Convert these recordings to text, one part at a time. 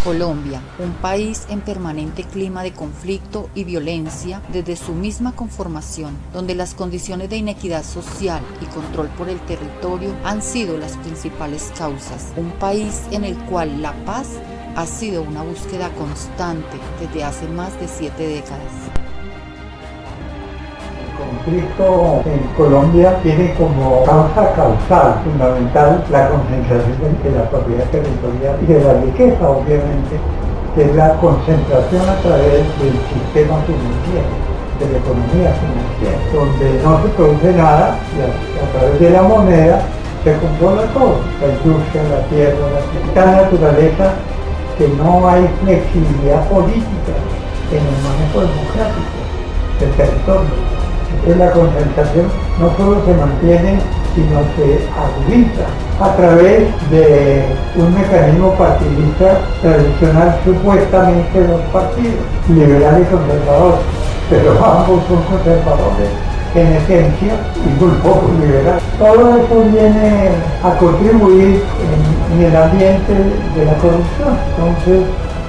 Colombia, un país en permanente clima de conflicto y violencia desde su misma conformación, donde las condiciones de inequidad social y control por el territorio han sido las principales causas. Un país en el cual la paz ha sido una búsqueda constante desde hace más de 7 décadas. El conflicto en Colombia tiene como causa causal fundamental la concentración de la propiedad territorial y de la riqueza, obviamente, que es la concentración a través del sistema financiero, de la economía financiera, donde no se produce nada y a través de la moneda se controla todo, la industria, la tierra, la naturaleza, que no hay flexibilidad política en el manejo democrático del territorio. Entonces la concentración no solo se mantiene, sino se agudiza a través de un mecanismo partidista tradicional, supuestamente de los partidos, liberal y conservador, pero ambos son conservadores en esencia y muy poco liberales. Todo eso viene a contribuir en el ambiente de la corrupción. Entonces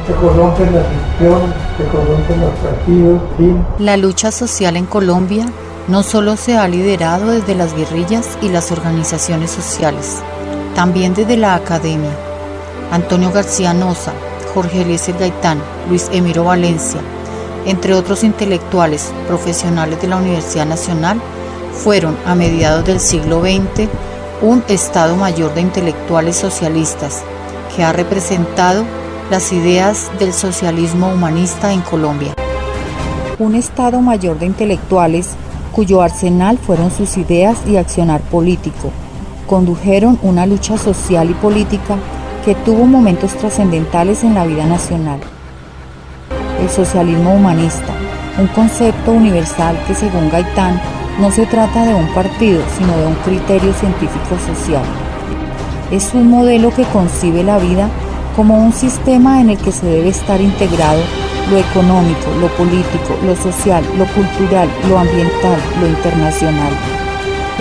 se corrompen las instituciones, se corrompen los partidos. ¿Sí? La lucha social en Colombia no solo se ha liderado desde las guerrillas y las organizaciones sociales, también desde la academia. Antonio García Noza, Jorge Eliezer Gaitán, Luis Emiro Valencia, entre otros intelectuales profesionales de la Universidad Nacional, fueron a mediados del siglo XX un Estado Mayor de intelectuales socialistas que ha representado las ideas del socialismo humanista en Colombia. Un Estado Mayor de intelectuales cuyo arsenal fueron sus ideas y accionar político, condujeron una lucha social y política que tuvo momentos trascendentales en la vida nacional. El socialismo humanista, un concepto universal que según Gaitán no se trata de un partido, sino de un criterio científico social. Es un modelo que concibe la vida como un sistema en el que se debe estar integrado lo económico, lo político, lo social, lo cultural, lo ambiental, lo internacional.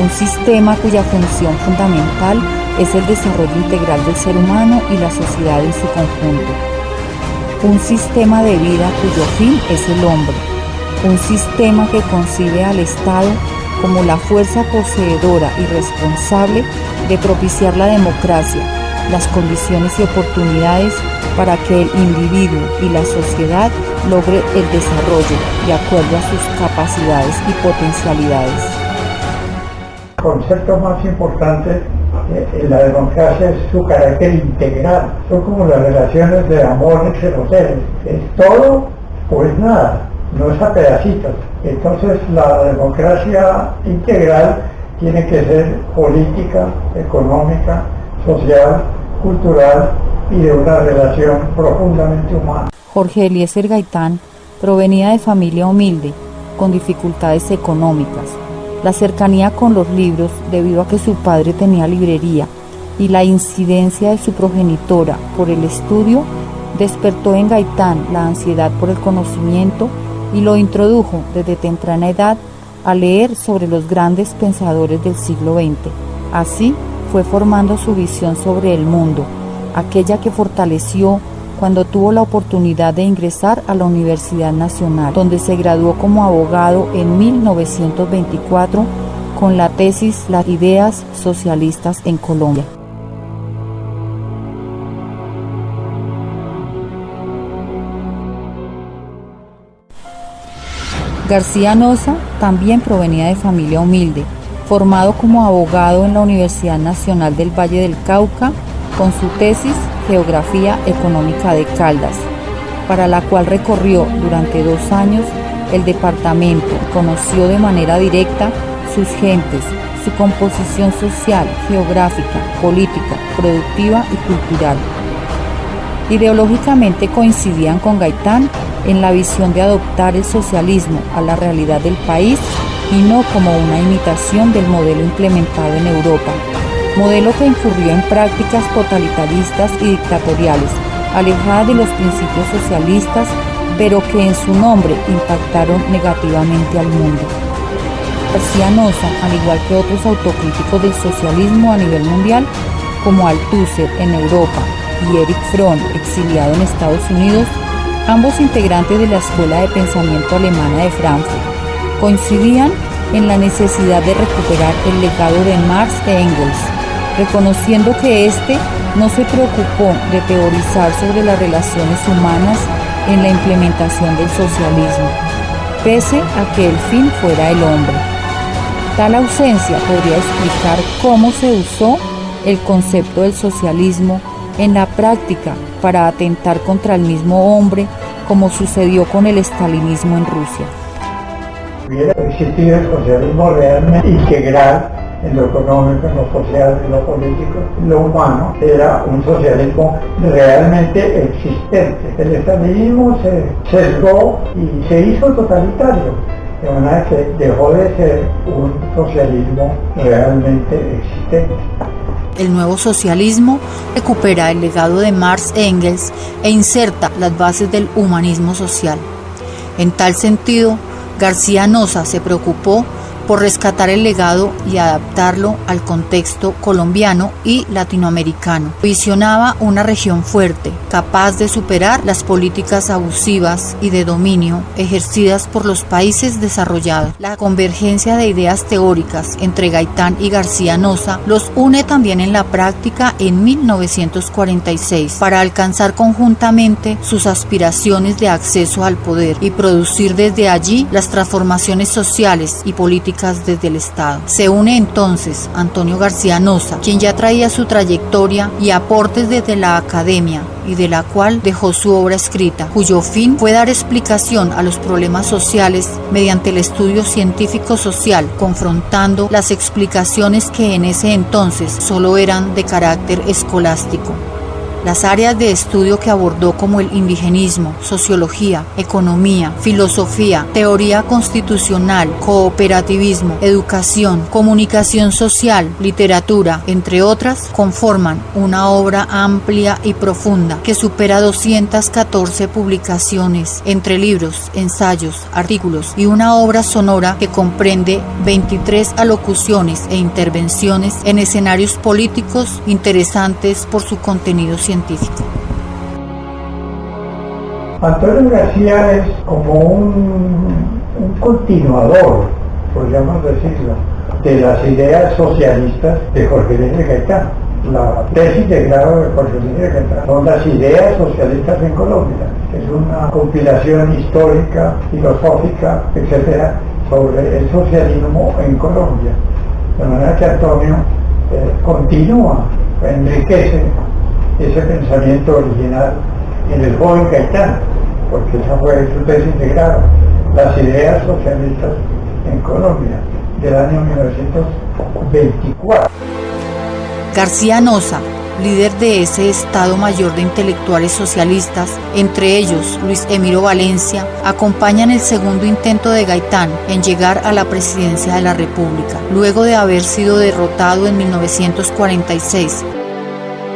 Un sistema cuya función fundamental es el desarrollo integral del ser humano y la sociedad en su conjunto. Un sistema de vida cuyo fin es el hombre. Un sistema que concibe al Estado como la fuerza poseedora y responsable de propiciar la democracia, las condiciones y oportunidades para que el individuo y la sociedad logre el desarrollo de acuerdo a sus capacidades y potencialidades. El concepto más importante en la democracia es su carácter integral. Son como las relaciones de amor entre los seres. Es todo o es nada, no es a pedacitos. Entonces la democracia integral tiene que ser política, económica, social, cultural y de una relación profundamente humana. Jorge Eliezer Gaitán provenía de familia humilde, con dificultades económicas. La cercanía con los libros, debido a que su padre tenía librería, y la incidencia de su progenitora por el estudio, despertó en Gaitán la ansiedad por el conocimiento y lo introdujo desde temprana edad a leer sobre los grandes pensadores del siglo XX. Así fue formando su visión sobre el mundo, aquella que fortaleció cuando tuvo la oportunidad de ingresar a la Universidad Nacional, donde se graduó como abogado en 1924 con la tesis Las ideas socialistas en Colombia. García Noza también provenía de familia humilde, formado como abogado en la Universidad Nacional del Valle del Cauca con su tesis Geografía Económica de Caldas, para la cual recorrió durante 2 años el departamento, conoció de manera directa sus gentes, su composición social, geográfica, política, productiva y cultural. Ideológicamente coincidían con Gaitán en la visión de adoptar el socialismo a la realidad del país y no como una imitación del modelo implementado en Europa, modelo que incurrió en prácticas totalitaristas y dictatoriales, alejadas de los principios socialistas, pero que en su nombre impactaron negativamente al mundo. García Noza, al igual que otros autocríticos del socialismo a nivel mundial, como Althusser en Europa y Erich Fromm, exiliado en Estados Unidos, ambos integrantes de la Escuela de Pensamiento Alemana de Frankfurt, coincidían en la necesidad de recuperar el legado de Marx e Engels, reconociendo que éste no se preocupó de teorizar sobre las relaciones humanas en la implementación del socialismo, pese a que el fin fuera el hombre. Tal ausencia podría explicar cómo se usó el concepto del socialismo en la práctica para atentar contra el mismo hombre, como sucedió con el estalinismo en Rusia. Hubiera existido el socialismo realmente integral en lo económico, en lo social, en lo político, en lo humano, era un socialismo realmente existente. El estalinismo se sesgó y se hizo totalitario, de manera que dejó de ser un socialismo realmente existente. El nuevo socialismo recupera el legado de Marx e Engels e inserta las bases del humanismo social. En tal sentido, García Noza se preocupó por rescatar el legado y adaptarlo al contexto colombiano y latinoamericano. Visionaba una región fuerte, capaz de superar las políticas abusivas y de dominio ejercidas por los países desarrollados. La convergencia de ideas teóricas entre Gaitán y García Noza los une también en la práctica en 1946 para alcanzar conjuntamente sus aspiraciones de acceso al poder y producir desde allí las transformaciones sociales y políticas desde el Estado. Se une entonces Antonio García Noza, quien ya traía su trayectoria y aportes desde la academia y de la cual dejó su obra escrita, cuyo fin fue dar explicación a los problemas sociales mediante el estudio científico social, confrontando las explicaciones que en ese entonces solo eran de carácter escolástico. Las áreas de estudio que abordó, como el indigenismo, sociología, economía, filosofía, teoría constitucional, cooperativismo, educación, comunicación social, literatura, entre otras, conforman una obra amplia y profunda que supera 214 publicaciones entre libros, ensayos, artículos y una obra sonora que comprende 23 alocuciones e intervenciones en escenarios políticos interesantes por su contenido científico. Antonio García es como un continuador, podríamos decirlo, de las ideas socialistas de Jorge Eliezer Gaitán. La tesis de grado de Jorge Eliezer Gaitán son las ideas socialistas en Colombia. Es una compilación histórica, filosófica, etcétera, sobre el socialismo en Colombia. De manera que Antonio continúa, enriquece ese pensamiento original en el joven Gaitán, porque esa fue su tesis de grado, las ideas socialistas en Colombia, del año 1924. García Noza, líder de ese Estado Mayor de intelectuales socialistas, entre ellos Luis Emiro Valencia, acompañan el segundo intento de Gaitán en llegar a la presidencia de la República, luego de haber sido derrotado en 1946.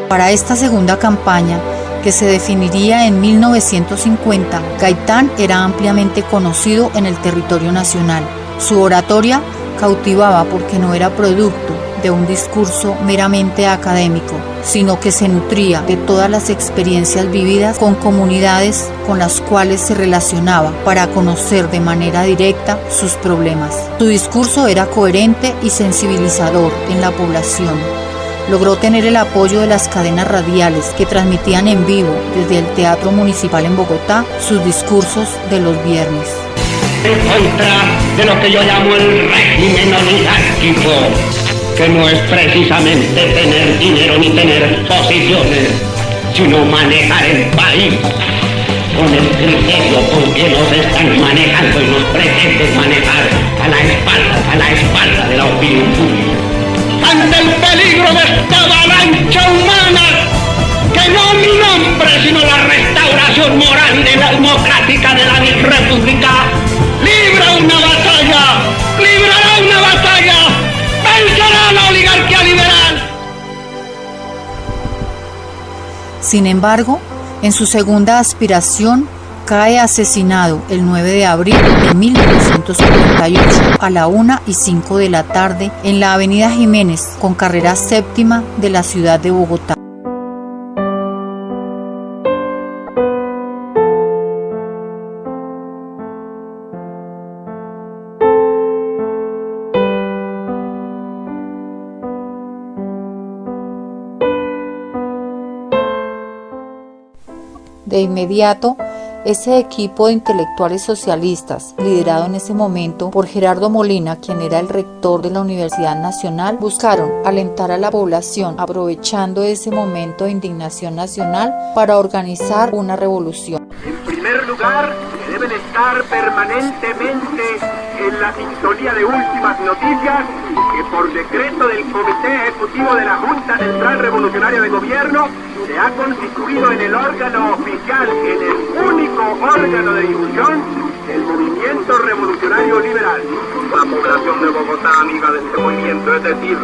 Para esta segunda campaña, que se definiría en 1950, Gaitán era ampliamente conocido en el territorio nacional. Su oratoria cautivaba porque no era producto de un discurso meramente académico, sino que se nutría de todas las experiencias vividas con comunidades con las cuales se relacionaba para conocer de manera directa sus problemas. Su discurso era coherente y sensibilizador en la población. Logró tener el apoyo de las cadenas radiales que transmitían en vivo desde el Teatro Municipal en Bogotá sus discursos de los viernes. En contra de lo que yo llamo el régimen oligárquico, que no es precisamente tener dinero ni tener posiciones, sino manejar el país con el criterio con que nos están manejando y nos pretenden manejar a la espalda de la opinión pública. Ante el peligro de esta avalancha humana, que no mi nombre, sino la restauración moral y democrática de la República, librará una batalla, vencerá la oligarquía liberal. Sin embargo, en su segunda aspiración, cae asesinado el 9 de abril de 1948 a la 1:05 de la tarde en la avenida Jiménez con carrera séptima de la ciudad de Bogotá. De inmediato, ese equipo de intelectuales socialistas, liderado en ese momento por Gerardo Molina, quien era el rector de la Universidad Nacional, buscaron alentar a la población, aprovechando ese momento de indignación nacional para organizar una revolución. En primer lugar, deben estar permanentemente en la sintonía de últimas noticias que por decreto del Comité Ejecutivo de la Junta Central Revolucionaria de Gobierno se ha constituido en el órgano oficial, en el único órgano de difusión del movimiento revolucionario liberal. La población de Bogotá, amiga de este movimiento, es decir,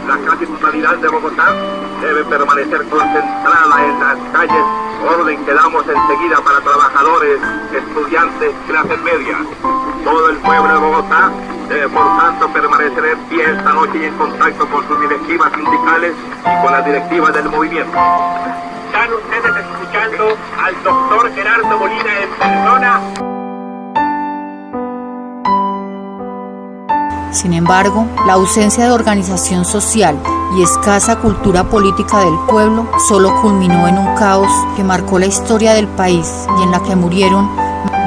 la casi totalidad de Bogotá, debe permanecer concentrada en las calles, orden que damos enseguida para trabajadores, estudiantes, clases medias. Todo el pueblo de Bogotá debe por tanto permanecer en pie esta noche y en contacto con sus directivas sindicales y con las directivas del movimiento. Están ustedes escuchando al doctor Gerardo Molina en persona. Sin embargo, la ausencia de organización social y escasa cultura política del pueblo solo culminó en un caos que marcó la historia del país y en la que murieron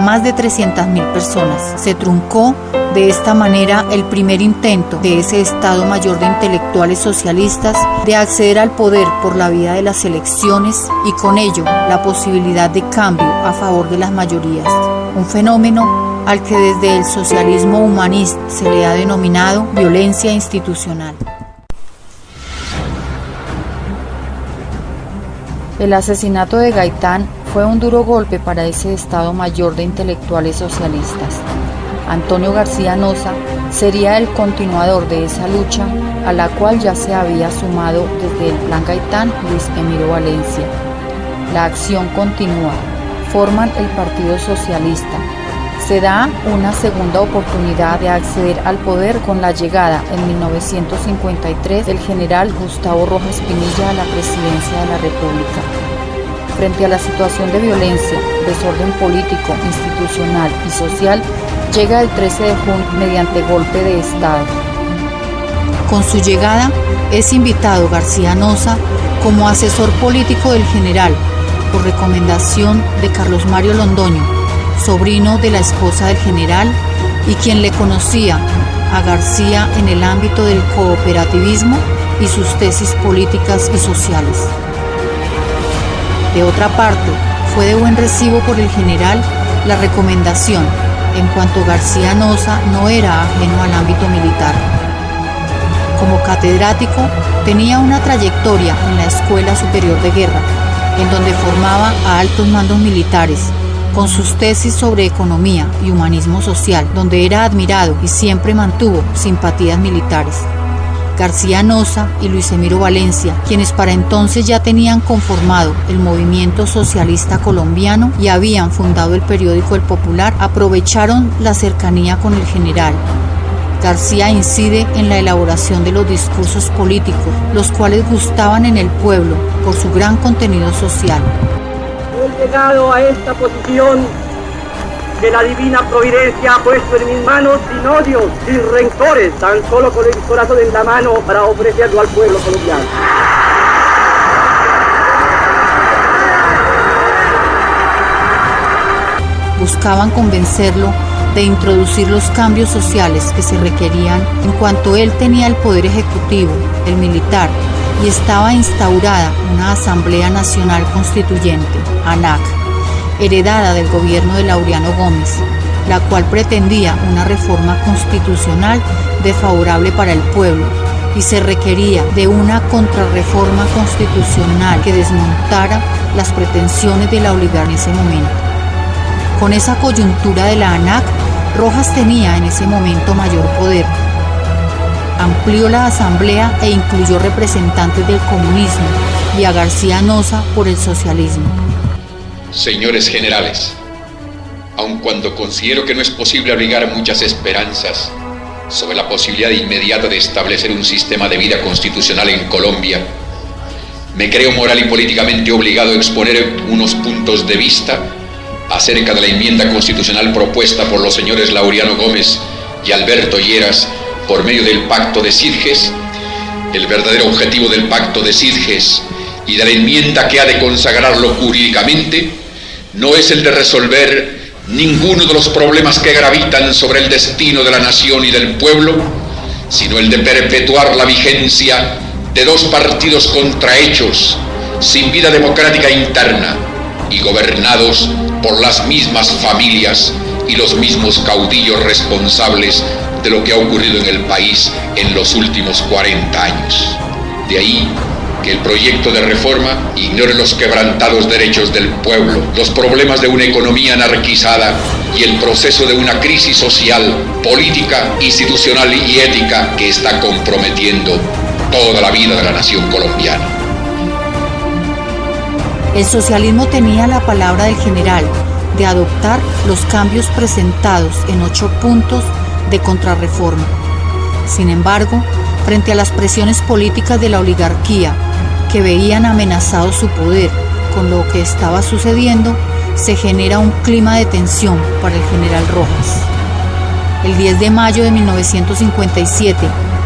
más de 300.000 personas. Se truncó de esta manera el primer intento de ese Estado Mayor de intelectuales socialistas de acceder al poder por la vía de las elecciones y con ello la posibilidad de cambio a favor de las mayorías. Un fenómeno al que desde el socialismo humanista se le ha denominado violencia institucional. El asesinato de Gaitán fue un duro golpe para ese Estado Mayor de intelectuales socialistas. Antonio García Noza sería el continuador de esa lucha a la cual ya se había sumado desde el Plan Gaitán Luis Emiro Valencia. La acción continúa, forman el Partido Socialista. Se da una segunda oportunidad de acceder al poder con la llegada en 1953 del general Gustavo Rojas Pinilla a la presidencia de la República. Frente a la situación de violencia, desorden político, institucional y social, llega el 13 de junio mediante golpe de Estado. Con su llegada es invitado García Noza como asesor político del general, por recomendación de Carlos Mario Londoño, sobrino de la esposa del general y quien le conocía a García en el ámbito del cooperativismo y sus tesis políticas y sociales. De otra parte, fue de buen recibo por el general la recomendación, en cuanto García Noza no era ajeno al ámbito militar. Como catedrático, tenía una trayectoria en la Escuela Superior de Guerra, en donde formaba a altos mandos militares, con sus tesis sobre economía y humanismo social, donde era admirado y siempre mantuvo simpatías militares. García Noza y Luis Emiro Valencia, quienes para entonces ya tenían conformado el movimiento socialista colombiano y habían fundado el periódico El Popular, aprovecharon la cercanía con el general. García incide en la elaboración de los discursos políticos, los cuales gustaban en el pueblo por su gran contenido social. He llegado a esta posición que la divina providencia ha puesto en mis manos sin odios, sin rencores, tan solo con el corazón en la mano para ofrecerlo al pueblo colombiano. Buscaban convencerlo de introducir los cambios sociales que se requerían en cuanto él tenía el poder ejecutivo, el militar, y estaba instaurada una Asamblea Nacional Constituyente, ANAC, heredada del gobierno de Laureano Gómez, la cual pretendía una reforma constitucional desfavorable para el pueblo y se requería de una contrarreforma constitucional que desmontara las pretensiones de la oligarquía en ese momento. Con esa coyuntura de la ANAC, Rojas tenía en ese momento mayor poder. Amplió la asamblea e incluyó representantes del comunismo y a García Noza por el socialismo. Señores generales, aun cuando considero que no es posible abrigar muchas esperanzas sobre la posibilidad inmediata de establecer un sistema de vida constitucional en Colombia, me creo moral y políticamente obligado a exponer unos puntos de vista acerca de la enmienda constitucional propuesta por los señores Laureano Gómez y Alberto Lleras por medio del Pacto de Sitges, el verdadero objetivo del Pacto de Sitges y de la enmienda que ha de consagrarlo jurídicamente no es el de resolver ninguno de los problemas que gravitan sobre el destino de la nación y del pueblo, sino el de perpetuar la vigencia de dos partidos contrahechos, sin vida democrática interna y gobernados por las mismas familias y los mismos caudillos responsables de lo que ha ocurrido en el país en los últimos 40 años. De ahí que el proyecto de reforma ignore los quebrantados derechos del pueblo, los problemas de una economía anarquizada y el proceso de una crisis social, política, institucional y ética que está comprometiendo toda la vida de la nación colombiana. El socialismo tenía la palabra del general de adoptar los cambios presentados en 8 puntos de contrarreforma. Sin embargo, frente a las presiones políticas de la oligarquía que veían amenazado su poder con lo que estaba sucediendo, se genera un clima de tensión para el general Rojas. El 10 de mayo de 1957,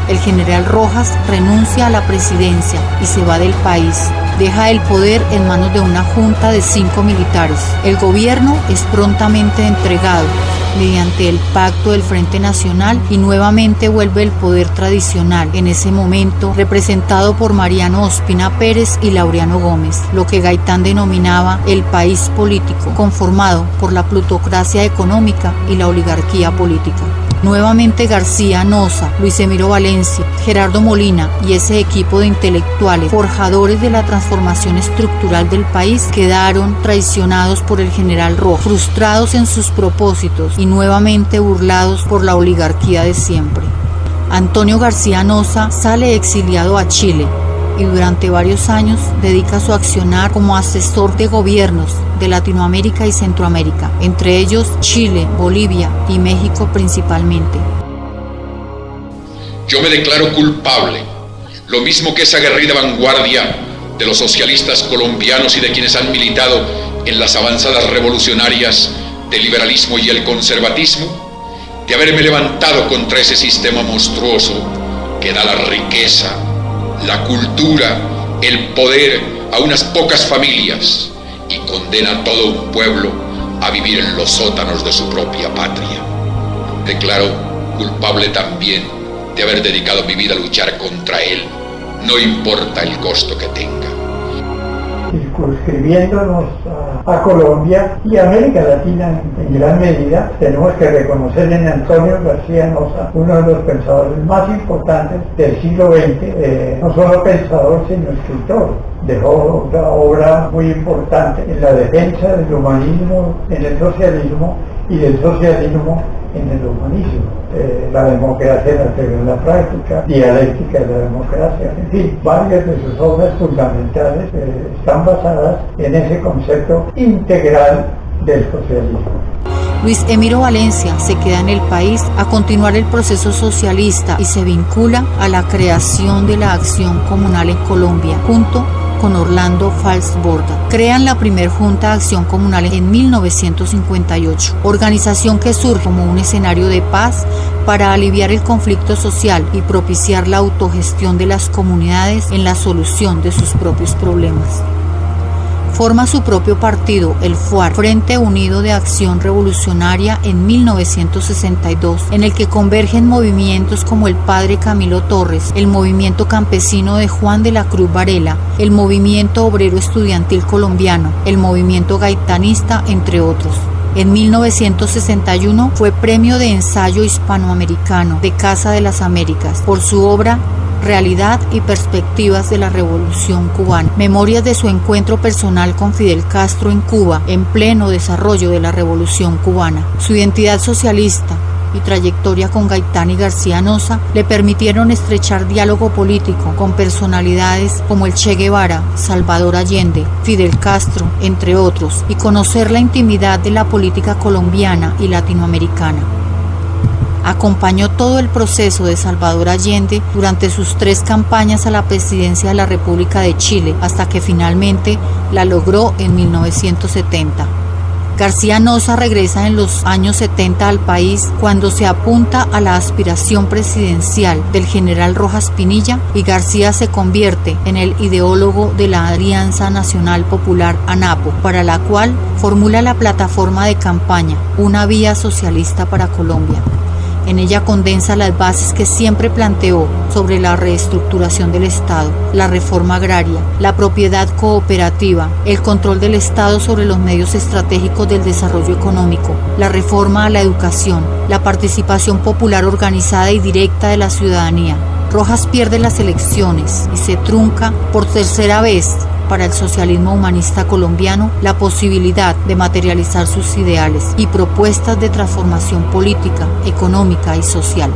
el general Rojas renuncia a la presidencia y se va del país. Deja el poder en manos de una junta de 5 militares. El gobierno es prontamente entregado mediante el pacto del Frente Nacional y nuevamente vuelve el poder tradicional, en ese momento representado por Mariano Ospina Pérez y Laureano Gómez, lo que Gaitán denominaba el país político, conformado por la plutocracia económica y la oligarquía política. Nuevamente García Nosa, Luis Emiro Valencia, Gerardo Molina y ese equipo de intelectuales, forjadores de la transformación estructural del país, quedaron traicionados por el general Rojas, frustrados en sus propósitos y nuevamente burlados por la oligarquía de siempre. Antonio García Nosa sale exiliado a Chile y durante varios años dedica su accionar como asesor de gobiernos de Latinoamérica y Centroamérica, entre ellos Chile, Bolivia y México principalmente. Yo me declaro culpable, lo mismo que esa aguerrida vanguardia de los socialistas colombianos y de quienes han militado en las avanzadas revolucionarias del liberalismo y el conservatismo, de haberme levantado contra ese sistema monstruoso que da la riqueza, la cultura, el poder a unas pocas familias y condena a todo un pueblo a vivir en los sótanos de su propia patria. Declaro culpable también de haber dedicado mi vida a luchar contra él, no importa el costo que tenga. Circunscribiéndonos a Colombia y América Latina en gran medida, tenemos que reconocer en Antonio García Nosa uno de los pensadores más importantes del siglo XX, no solo pensador sino escritor. Dejó una obra muy importante en la defensa del humanismo en el socialismo y del socialismo en el humanismo. La democracia en la teoría de la práctica, dialéctica de la democracia, en fin, varias de sus obras fundamentales están basadas en ese concepto integral del socialismo. Luis Emiro Valencia se queda en el país a continuar el proceso socialista y se vincula a la creación de la Acción Comunal en Colombia, junto con Orlando Falsborda. Crean la primer Junta de Acción Comunal en 1958, organización que surge como un escenario de paz para aliviar el conflicto social y propiciar la autogestión de las comunidades en la solución de sus propios problemas. Forma su propio partido, el FUAR, Frente Unido de Acción Revolucionaria, en 1962, en el que convergen movimientos como el Padre Camilo Torres, el Movimiento Campesino de Juan de la Cruz Varela, el Movimiento Obrero Estudiantil Colombiano, el Movimiento Gaitanista, entre otros. En 1961 fue Premio de Ensayo Hispanoamericano de Casa de las Américas por su obra Realidad y Perspectivas de la Revolución Cubana, memorias de su encuentro personal con Fidel Castro en Cuba en pleno desarrollo de la Revolución Cubana. Su identidad socialista y trayectoria con Gaitán y García Nosa le permitieron estrechar diálogo político con personalidades como el Che Guevara, Salvador Allende, Fidel Castro, entre otros, y conocer la intimidad de la política colombiana y latinoamericana. Acompañó todo el proceso de Salvador Allende durante sus 3 campañas a la presidencia de la República de Chile, hasta que finalmente la logró en 1970. García Nosa regresa en los años 70 al país cuando se apunta a la aspiración presidencial del general Rojas Pinilla y García se convierte en el ideólogo de la Alianza Nacional Popular ANAPO, para la cual formula la plataforma de campaña Una Vía Socialista para Colombia. En ella condensa las bases que siempre planteó sobre la reestructuración del Estado, la reforma agraria, la propiedad cooperativa, el control del Estado sobre los medios estratégicos del desarrollo económico, la reforma a la educación, la participación popular organizada y directa de la ciudadanía. Rojas pierde las elecciones y se trunca por tercera vez para el socialismo humanista colombiano la posibilidad de materializar sus ideales y propuestas de transformación política, económica y social.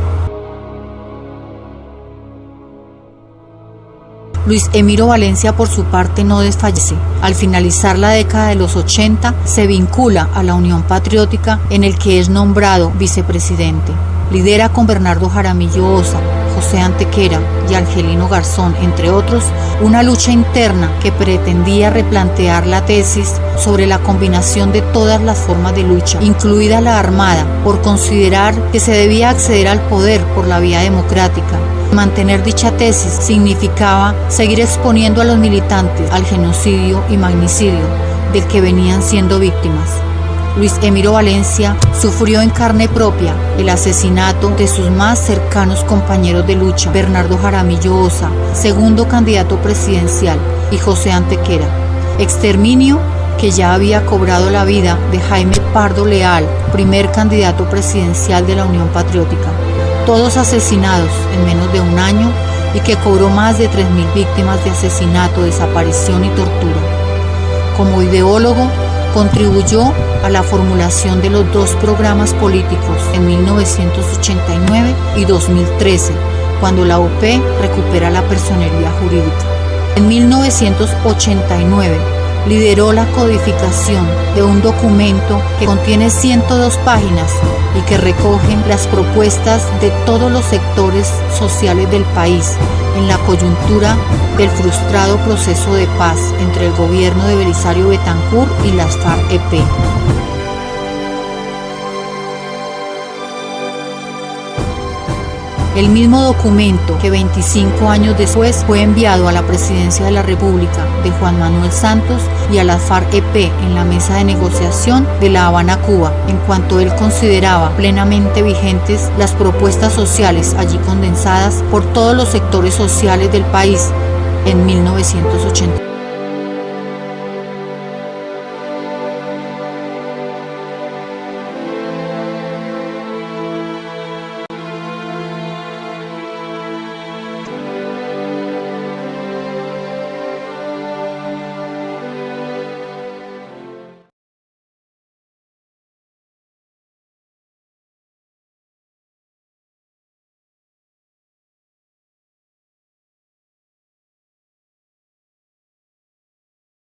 Luis Emiro Valencia, por su parte, no desfallece. Al finalizar la década de los 80, se vincula a la Unión Patriótica, en el que es nombrado vicepresidente. Lidera con Bernardo Jaramillo Ossa, José Antequera y Angelino Garzón, entre otros, una lucha interna que pretendía replantear la tesis sobre la combinación de todas las formas de lucha, incluida la armada, por considerar que se debía acceder al poder por la vía democrática. Mantener dicha tesis significaba seguir exponiendo a los militantes al genocidio y magnicidio del que venían siendo víctimas. Luis Emiro Valencia sufrió en carne propia el asesinato de sus más cercanos compañeros de lucha, Bernardo Jaramillo Ossa, segundo candidato presidencial, y José Antequera. Exterminio que ya había cobrado la vida de Jaime Pardo Leal, primer candidato presidencial de la Unión Patriótica. Todos asesinados en menos de un año y que cobró más de 3.000 víctimas de asesinato, desaparición y tortura. Como ideólogo, contribuyó a la formulación de los dos programas políticos en 1989 y 2013, cuando la UP recupera la personería jurídica. En 1989 lideró la codificación de un documento que contiene 102 páginas y que recoge las propuestas de todos los sectores sociales del país en la coyuntura del frustrado proceso de paz entre el gobierno de Belisario Betancur y las FARC-EP. El mismo documento que 25 años después fue enviado a la presidencia de la República de Juan Manuel Santos y a las FARC-EP en la mesa de negociación de La Habana, Cuba, en cuanto él consideraba plenamente vigentes las propuestas sociales allí condensadas por todos los sectores sociales del país en 1989.